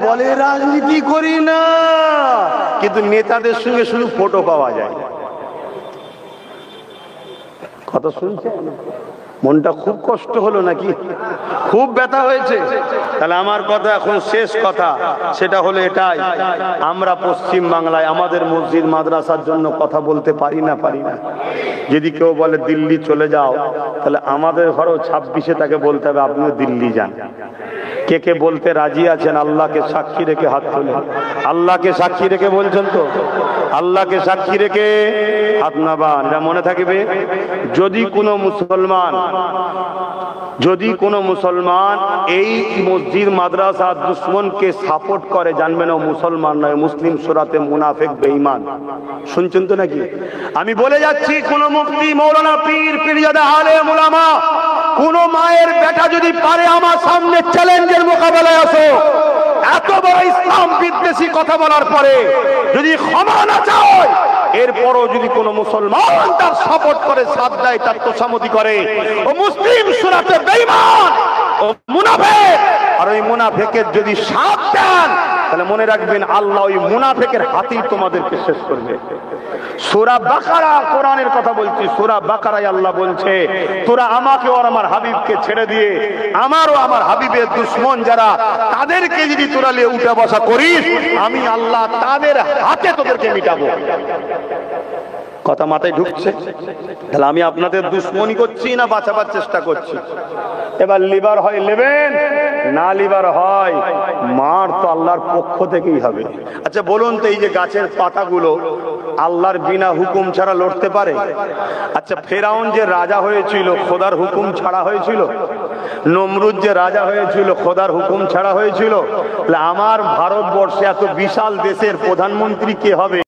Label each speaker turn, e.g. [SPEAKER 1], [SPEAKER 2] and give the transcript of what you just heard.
[SPEAKER 1] বলে রাজনীতি করি না, কিন্তু নেতাদের সঙ্গে শুধু ফটো পাওয়া যায়। কথা শুনছে, মনটা খুব কষ্ট হলো নাকি? খুব ব্যথা হয়েছে? তাহলে আমার কথা এখন শেষ কথা, সেটা হলো এটাই, আমরা পশ্চিম বাংলায় আমাদের মসজিদ মাদ্রাসার জন্য কথা বলতে পারি না? যদি কেউ বলে দিল্লি চলে যাও, তাহলে আমাদের ঘরেও 26-এ তাকে বলতে হবে আপনিও দিল্লি যান। কে কে বলতে রাজি আছেন? আল্লাহকে সাক্ষী রেখে হাত তুলে। আল্লাহকে সাক্ষী রেখে বলছেন তো? আল্লাহকে সাক্ষী রেখে হাত নামান। এটা মনে থাকবে, যদি কোনো মুসলমান এই মসজিদ মাদ্রাসা দুশ্মনকে সাপোর্ট করে, জানবেন ও মুসলমান নয়, মুসলিম সূরাতে মুনাফিক বেঈমান। শুনছেন তো নাকি? আমি বলে যাচ্ছি, কোন মুফতি, মৌলানা, পীর, পীরজাদা, আলেম, উলামা, কোন মায়ের বেটা যদি পারে আমার সামনে চ্যালেঞ্জের মোকাবেলায় আসো, এত বড় ইসলাম বিদ্বেষী কথা বলার পরে যদি ক্ষমা না চায়, এরপরও যদি কোন মুসলমান তার সাপোর্ট করে, সাথ দেয়, তার তোষামতি করে, ও মুসলিম সূরাতে বেঈমান, ও মুনাফিক। আর ওই মুনাফিকের যদি সাথ দেন, তাহলে মনে রাখবেন আল্লাহ ওই মুনাফিকের হাতেই তোমাদেরকে শেষ করবে। সূরা বাকারা, কোরআনের কথা বলছি, সূরা বাকারায় আল্লাহ বলছে, তোরা আমাকে আর আমার হাবিবকে ছেড়ে দিয়ে আমার ও আমার হাবিবের দুশমন যারা, তাদেরকে যদি তোরা নিয়ে উঠা বসা করিস, আমি আল্লাহ তাদের হাতে তোদেরকে মিটাবো। কথা মাথায় ঢুকছে? তাহলে আমি আপনাদের দুশমনি করছি না বাঁচাবার চেষ্টা করছি? এবার লিবার হয় নেবেন, না লিবার হয় মার তো আল্লাহর পক্ষ থেকেই হবে। আচ্ছা বলুন তো, এই যে গাছের পাতাগুলো আল্লাহর বিনা হুকুম ছাড়া লড়তে পারে? আচ্ছা ফেরাউন যে রাজা হয়েছিল খোদার হুকুম ছাড়া হয়েছিল? নমরুদ যে রাজা হয়েছিল খোদার হুকুম ছাড়া হয়েছিল? আমার ভারতবর্ষে এত বিশাল দেশের প্রধানমন্ত্রী কে হবে?